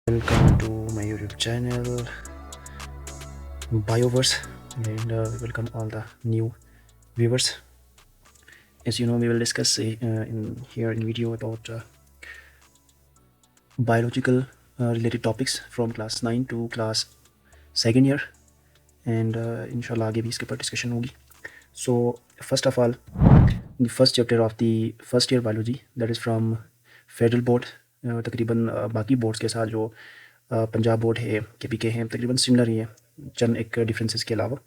Welcome to my YouTube channel Bioverse, and we welcome all the new viewers. As you know, we will discuss in video about biological related topics from class 9 to class 2nd year, and inshallah आगे भी इसके ऊपर discussion होगी. So first of all, the first chapter of the first year biology, that is from federal board. तकरीबन बाकी boards के साथ जो पंजाब बोर्ड है, KPK है, तकरीबन सिमिलर ही है, चंद एक डिफरेंसेस के अलावा.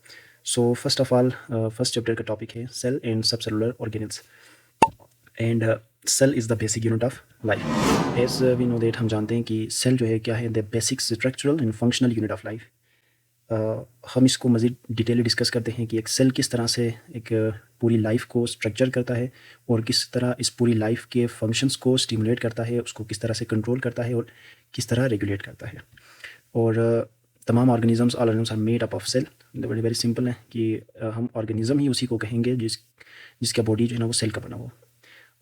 So first of all first chapter का टॉपिक है cell and sub cellular organelles. And cell is the basic unit of life. As we know that, हम जानते हैं कि सेल जो है क्या है, the basic structural and functional unit of life. हम इसको मज़ीद डिटेल डिस्कस करते हैं कि एक सेल किस तरह से एक पूरी लाइफ को स्ट्रक्चर करता है और किस तरह इस पूरी लाइफ के फंक्शंस को स्टिमुलेट करता है, उसको किस तरह से कंट्रोल करता है और किस तरह रेगुलेट करता है. और तमाम organisms all organisms are made up of cell. Very very simple है कि हम ऑर्गेनिज़म ही उसी को कहेंगे जिसका बॉडी जो है ना वो सेल का बना हो.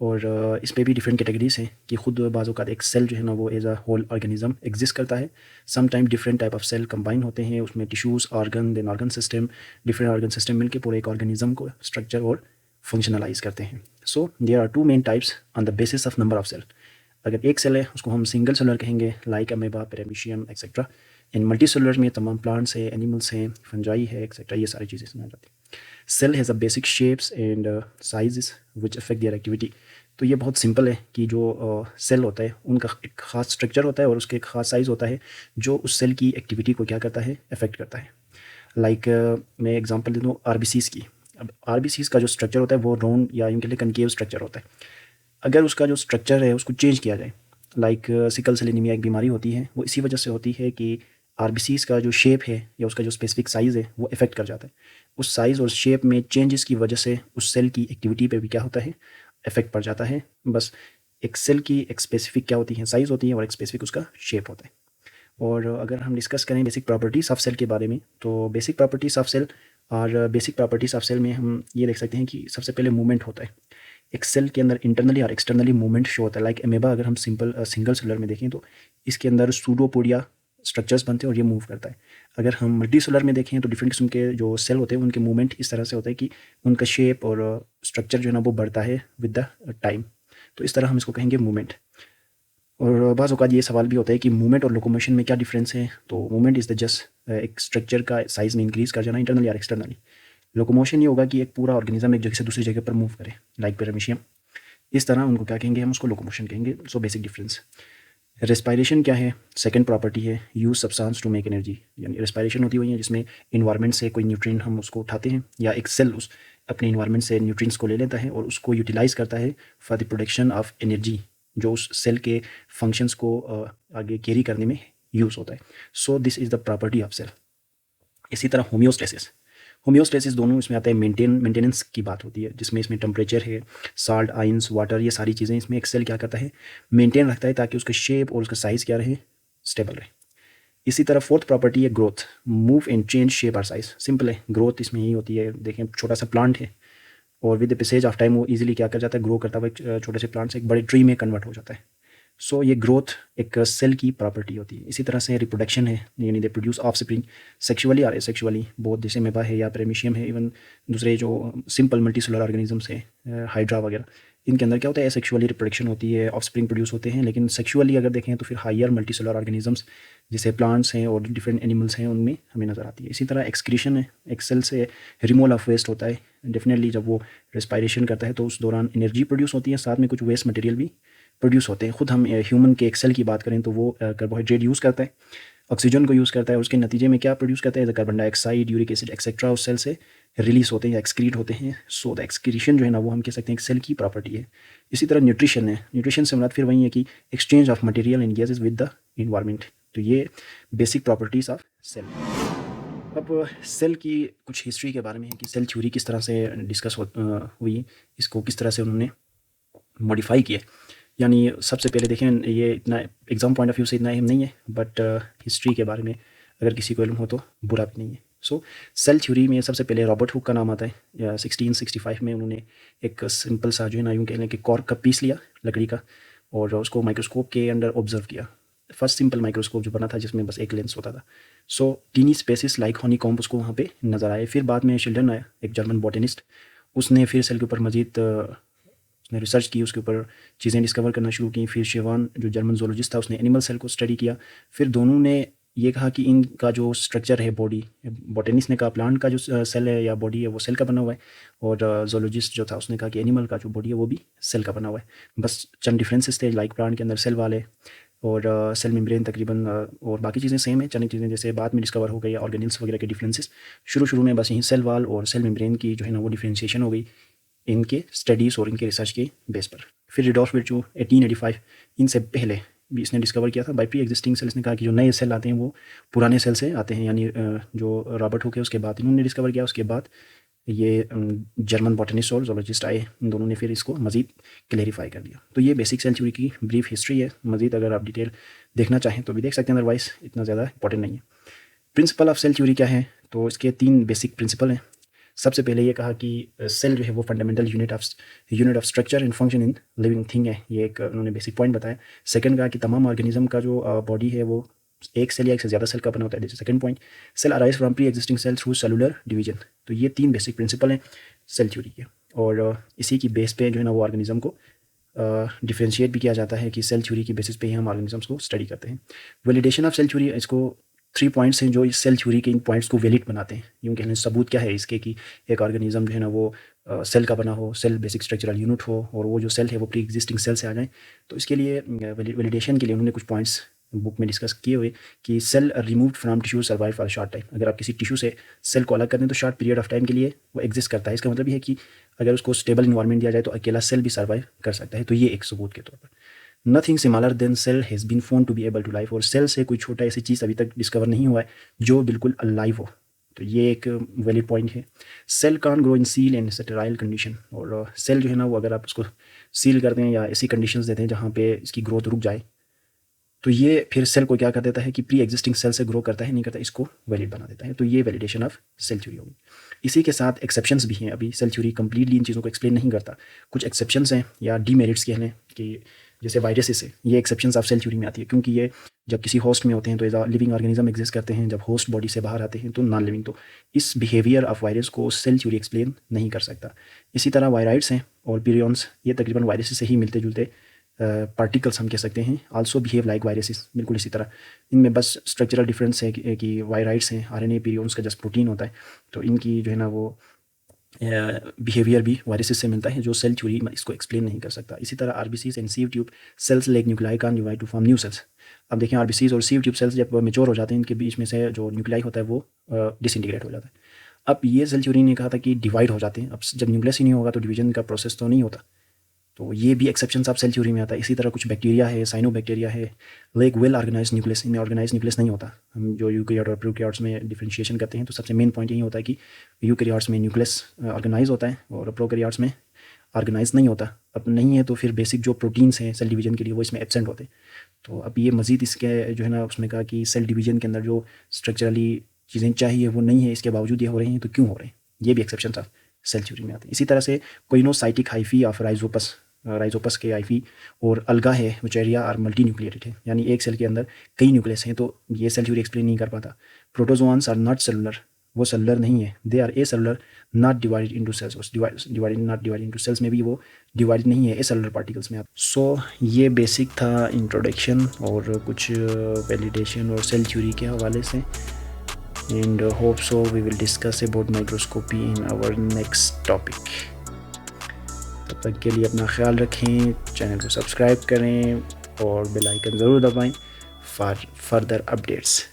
और इस पे भी डिफरेंट कैटेगरीज हैं कि खुद बाज़ों का एक सेल जो है ना वो as a whole organism exist करता है. Some time different type of cell combine होते हैं, उसमें tissues, organ, then organ system, different organ system मिलकर पूरे एक ऑर्गेनिज्म को स्ट्रक्चर और फंक्शनलाइज करते हैं. So there are two main types on the basis of number of cell. अगर एक सेल है उसको हम सिंगल सेलुलर कहेंगे, लाइक अमेबा, पेरामीशियम एक्सेट्रा. इन मल्टी सेलुलर में तमाम प्लांट्स है, एनिमल्स हैं, फंजाई है एक्सेट्रा, ये सारी चीज़ें इसमें आ जाती हैं. Cell has a basic shapes and sizes which affect their activity. तो ये बहुत सिंपल है कि जो सेल होता है उनका एक ख़ास स्ट्रक्चर होता है और उसके एक ख़ास साइज़ होता है जो उस सेल की एक्टिविटी को क्या करता है, अफेक्ट करता है. लाइक मैं एग्जांपल दे दूँ RBCs की. अब RBCs का जो स्ट्रक्चर होता है वो राउंड या यूँ कह लें कनकेव स्ट्रक्चर होता है. अगर उसका जो स्ट्रक्चर है उसको चेंज किया जाए, लाइक सिकल सेल एनीमिया एक बीमारी होती है, वो इसी वजह से होती है कि RBCs का जो शेप है या उसका जो स्पेसिफिक साइज़ है वो इफेक्ट कर जाता है. उस साइज़ और शेप में चेंजेस की वजह से उस सेल की एक्टिविटी पे भी क्या होता है, इफेक्ट पड़ जाता है. बस एक सेल की एक स्पेसिफिक क्या होती है, साइज़ होती है, और एक स्पेसिफिक उसका शेप होता है. और अगर हम डिस्कस करें बेसिक प्रॉपर्टीज़ ऑफ सेल के बारे में, तो बेसिक प्रॉपर्टीज़ ऑफ सेल और बेसिक प्रॉपर्टीज़ ऑफ सेल में हम ये देख सकते हैं कि सबसे पहले मूवमेंट होता है. एक सेल के अंदर इंटरनली और एक्सटर्नली मूवमेंट शो होता है. लाइक अमेबा अगर हम सिंगल सेलुलर में देखें तो इसके अंदर सूडोपोडिया स्ट्रक्चर्स बनते हैं और ये मूव करता है. अगर हम मल्टी सेलुलर में देखें तो डिफरेंट किस्म के जो सेल होते हैं उनके मूवमेंट इस तरह से होता है कि उनका शेप और स्ट्रक्चर जो है ना वो बढ़ता है विद द टाइम. तो इस तरह हम इसको कहेंगे मूवमेंट. और बाज़ औक़ात ये सवाल भी होता है कि मूवमेंट और लोकोमोशन में क्या डिफरेंस है. तो मूवमेंट इज़ द जस्ट एक स्ट्रक्चर का साइज़ में इंक्रीज़ कर जाना इंटरनली और एक्सटर्नली. लोकोमोशन ये होगा कि एक पूरा ऑर्गेनिज्म एक जगह से दूसरी जगह पर मूव करे, लाइक पेरामीशियम. इस तरह उनको क्या कहेंगे, हम उसको लोकोमोशन कहेंगे. So basic difference. रेस्पायरेशन क्या है, सेकंड प्रॉपर्टी है, use substance to make energy. यानी रेस्पायरेशन होती हुई है जिसमें इन्वायरमेंट से कोई न्यूट्रिएंट हम उसको उठाते हैं या एक सेल उस अपने इन्वायरमेंट से न्यूट्रिएंट्स को ले लेता है और उसको यूटिलाइज करता है for the production of energy जो उस सेल के फंक्शंस को आगे कैरी करने में यूज़ होता है. So this is the property of cell. इसी तरह होम्योस्टेसिस दोनों इसमें आता है. मेंटेनेंस की बात होती है जिसमें इसमें टेम्परेचर है, साल्ट, आइंस, वाटर, ये सारी चीज़ें इसमें एक सेल क्या करता है, मेंटेन रखता है ताकि उसका शेप और उसका साइज़ क्या रहे, स्टेबल रहे. इसी तरह फोर्थ प्रॉपर्टी है growth. Move and change shape और साइज. सिंपल है, ग्रोथ इसमें यही होती है. देखें छोटा सा प्लांट है और with the passage of time वो इजीली क्या कर जाता है, ग्रो करता हुआ छोटे से प्लांट से एक बड़े ट्री में कन्वर्ट हो जाता है. सो ये ग्रोथ एक सेल की प्रॉपर्टी होती है. इसी तरह से रिप्रोडक्शन है, यानी they produce of spring sexually और एसेक्सुअली, बहुत जैसे मेबा है या प्रेमिशियम है, इवन दूसरे जो सिंपल मल्टी सेलुलर ऑर्गेनिजम्स है, हाइड्रा वगैरह, इनके अंदर क्या होता है, एसेक्सुअली रिप्रोडक्शन होती है, ऑफ स्प्रिंग प्रोड्यूस होते हैं. लेकिन सेक्सुअली अगर देखें तो फिर हायर मल्टी सेलुलर ऑर्गेनिजम्स जैसे प्लांट्स हैं और डिफरेंट एनिमल्स हैं उनमें हमें नज़र आती है. इसी तरह एक्सक्रीशन है, एक सेल से रिमूवल ऑफ वेस्ट होता है. डेफिनेटली जब वो रेस्पायरेशन करता है तो उस दौरान एनर्जी प्रोड्यूस होती है, साथ में कुछ वेस्ट मटेरियल भी प्रोड्यूस होते हैं. खुद हम ह्यूमन के एक सेल की बात करें तो वो कार्बोहाइड्रेट यूज़ करता है, ऑक्सीजन को यूज़ करता है, और उसके नतीजे में क्या प्रोड्यूस करता है, carbon dioxide, uric acid etcetera उस सेल से रिलीज होते हैं या एक्सक्रीट होते हैं. सो द एक्सक्रीशन जो है ना वो हम कह सकते हैं एक सेल की प्रॉपर्टी है. इसी तरह न्यूट्रिशन है. न्यूट्रिशन से मुराद फिर वही है कि exchange of material and gases with the environment. तो ये बेसिक प्रॉपर्टीज़ ऑफ सेल. अब सेल की कुछ हिस्ट्री के बारे में है कि सेल थ्योरी किस तरह से डिस्कस हुई, इसको किस तरह से उन्होंने मॉडिफाई किया. यानी सबसे पहले देखें, ये इतना एग्ज़ाम पॉइंट ऑफ व्यू से इतना अहम नहीं है, बट हिस्ट्री के बारे में अगर किसी को इल्म हो तो बुरा भी नहीं है. सो सेल थ्योरी में सबसे पहले रॉबर्ट हुक का नाम आता है. 1665 में उन्होंने एक सिंपल सा जो है ना यूँ कह लें कि कॉर्क का पीस लिया लकड़ी का और उसको माइक्रोस्कोप के अंडर ऑब्जर्व किया. फर्स्ट सिंपल माइक्रोस्कोप जो बना था जिसमें बस एक लेंस होता था। सो टीनी स्पेसिस लाइक हनीकॉम्ब उसको वहाँ पे नज़र आए। फिर बाद में शिल्डन आया, एक जर्मन बॉटनिस्ट, उसने फिर सेल के ऊपर मजीद उसने रिसर्च की, उसके ऊपर चीज़ें डिस्कवर करना शुरू की। फिर शेवान जो जर्मन जोलॉजिस्ट था उसने एनिमल सेल को स्टडी किया। फिर दोनों ने ये कहा कि इनका जो स्ट्रक्चर है बॉडी, बॉटनिस्ट ने कहा प्लांट का जो सेल है या बॉडी है वो सेल का बना हुआ है, और जोलॉजिस्ट जो था उसने कहा कि एनिमल का जो बॉडी है वो भी सेल का बना हुआ है। बस चंद डिफरेंसेस थे, लाइक प्लांट के अंदर सेल वाले और सेल मेम्ब्रेन तकरीबन और बाकी चीज़ें सेम है। चंद चीज़ें जैसे बाद में डिस्कवर हो गई ऑर्गेनिल्स वगैरह के डिफरेंसेस, शुरू में बस यहीं सेल वाल और सेल मेम्ब्रेन की जो है ना वो डिफ्रेंशिएशन हो गई इनके स्टडीज़ और इनके रिसर्च के बेस पर। फिर रिडोल्फ विर्चू 1885, इनसे पहले भी इसने डिस्कवर किया था बाई प्री एग्जिस्टिंग सेल्स ने कहा कि जो नए सेल आते हैं वो पुराने सेल से आते हैं, यानी जो रॉबर्ट हुक है उसके बाद इन्होंने डिस्कवर किया। उसके बाद ये जर्मन बॉटनिस्ट और जोलॉजिस्ट आए, इन दोनों ने फिर इसको मज़ीद क्लेरिफाई कर दिया। तो ये बेसिक सेल थ्योरी की ब्रीफ हिस्ट्री है। मज़ीद अगर आप डिटेल देखना चाहें तो भी देख सकते हैं, अदरवाइज इतना ज़्यादा इंपॉर्टेंट नहीं है। प्रिंसिपल ऑफ सेल थ्योरी क्या है, तो इसके 3 बेसिक प्रिंसिपल हैं। सबसे पहले ये कहा कि सेल जो है वो fundamental unit of structure and function in living thing है, ये एक उन्होंने बेसिक पॉइंट बताया। सेकंड कहा कि तमाम ऑर्गेनिज्म का जो बॉडी है वो एक सेल या एक से ज़्यादा सेल का बना होता है। जैसे second point, cell arise from pre existing cell through cellular division. तो ये 3 बेसिक प्रिंसिपल हैं सेल थ्योरी के, और इसी की बेस पे जो है ना वो ऑर्गेनिज्म को डिफ्रेंशिएट भी किया जाता है कि सेल थ्योरी की बेसिस पे ही हम ऑर्गेनिजम्स को स्टडी करते हैं। वैलिडेशन ऑफ सेल थ्योरी, इसको 3 पॉइंट्स हैं जो इस सेल थ्योरी के इन पॉइंट्स को वैलिड बनाते हैं। यूँ कहने सबूत क्या है इसके कि एक ऑर्गेनिज्म जो है ना वो सेल का बना हो, सेल बेसिक स्ट्रक्चरल यूनिट हो, और वो जो सेल है वो प्री एग्जिस्टिंग सेल से आ जाए। तो इसके लिए वैलिडेशन के लिए उन्होंने कुछ पॉइंट्स बुक में डिस्कस किए हुए कि cell removed from tissue survive for short time. अगर आप किसी टिश्यू से सेल को अलग कर दें तो शॉर्ट पीरियड ऑफ टाइम के लिए वो एग्जिस्ट करता है। इसका मतलब ये है कि अगर उसको स्टेबल इन्वायरमेंट दिया जाए तो अकेला सेल भी सर्वाइव कर सकता है। तो ये एक सबूत के तौर पर। Nothing similar than cell has been found to be able to life, और सेल से कोई छोटा ऐसी चीज़ अभी तक डिस्कवर नहीं हुआ है जो बिल्कुल अलाइव हो। तो ये एक वैलिड पॉइंट है। Cell can grow in seal and sterile condition, और सेल जो है ना वो अगर आप उसको सील करते हैं या ऐसी कंडीशंस देते हैं जहाँ पे इसकी ग्रोथ रुक जाए तो ये फिर सेल को क्या कर देता है कि प्री एग्जिस्टिंग सेल से ग्रो करता है, नहीं करता, इसको वैलिड बना देता है। तो ये वैलिडेशन ऑफ सेल थ्योरी होगी। इसी के साथ एक्सेप्शंस भी हैं। अभी सेल थ्योरी कंप्लीटली इन चीज़ों को एक्सप्लेन नहीं करता, कुछ एक्सेप्शंस हैं या डीमेरिट्स कहने कि जैसे वायरसेस है, ये एक्सेप्शंस ऑफ सेल थ्योरी में आती है, क्योंकि ये जब किसी होस्ट में होते हैं तो एज लिविंग ऑर्गेनिज्म एग्जिस्ट करते हैं, जब होस्ट बॉडी से बाहर आते हैं तो नॉन लिविंग। तो इस बिहेवियर ऑफ वायरस को सेल थ्योरी एक्सप्लेन नहीं कर सकता। इसी तरह वायराइड्स हैं और पिरियंस, ये तकरीबन वायरस से ही मिलते जुलते पार्टिकल्स हम कह सकते हैं। आल्सो बिहेव लाइक वायरसेस, बिल्कुल इसी तरह। इनमें बस स्ट्रक्चरल डिफरेंस है कि वायराइड्स हैं आरएनए, पिरियंस का जस्ट प्रोटीन होता है, तो इनकी जो है ना वो बिहेवियर भी वायरसेस से मिलता है, जो सेल थ्योरी इसको एक्सप्लेन नहीं कर सकता। इसी तरह RBCs and sieve tube cells like nuclei can divide to form new cells. अब देखें आरबीसीज और सीव ट्यूब सेल्स जब मेच्योर हो जाते हैं, इनके बीच में से जो न्यूक्लियाई होता है वो डिसइंटीग्रेट हो जाता है। अब ये सेल थ्योरी ने कहा था कि डिवाइड हो जाते हैं। अब जब न्यूक्लियस ही नहीं होगा तो डिवीजन का प्रोसेस तो नहीं होता, तो ये भी एक्सेप्शंस ऑफ सेल थ्योरी में आता है। इसी तरह कुछ बैक्टीरिया है, साइनो बैक्टीरिया है, लाइक वेल ऑर्गेनाइज न्यूक्लियस, इनमें ऑर्गेनाइज न्यूक्लियस नहीं होता। हम जो यूकैरियोट और प्रोकैरियोट्स में डिफरेंशिएशन करते हैं तो सबसे मेन पॉइंट यही होता है कि यूकैरियोट्स में न्यूक्लियस ऑर्गेनाइज होता है और प्रोकैरियोट्स में ऑर्गेनाइज नहीं होता। अब नहीं है तो फिर बेसिक जो प्रोटीन्स हैं सेल डिवीजन के लिए वो इसमें एब्सेंट होते हैं। तो अब ये मज़ीद इसके जो है ना उसमें कहा कि सेल डिवीजन के अंदर जो स्ट्रक्चरली चीज़ें चाहिए वो नहीं है, इसके बावजूद ये हो रही हैं, तो क्यों हो रहे हैं, ये भी एक्सेप्शन ऑफ सेल थ्योरी में आती है। इसी तरह से कोइनोसाइटिक हाइफी ऑफ राइजोपस के हाइफी और अलगा है विचेरिया और मल्टी न्यूक्लिएटेड है, यानी एक सेल के अंदर कई न्यूक्लियस हैं, तो ये सेल थ्योरी एक्सप्लेन नहीं कर पाता। प्रोटोजोआन्स आर नॉट सेलुलर, वो सेलुलर नहीं है। They are acellular not divided into cells, divided into cells में भी वो डिवाइडेड नहीं है, ए सेलुलर पार्टिकल्स में। सो ये बेसिक था इंट्रोडक्शन और कुछ वैलिडेशन और सेल थ्योरी के हवाले से। And hope so we will discuss about microscopy in our next topic. तब तक के लिए अपना ख्याल रखें, चैनल को सब्सक्राइब करें और बेल आइकन ज़रूर दबाएं फॉर फर्दर अपडेट्स।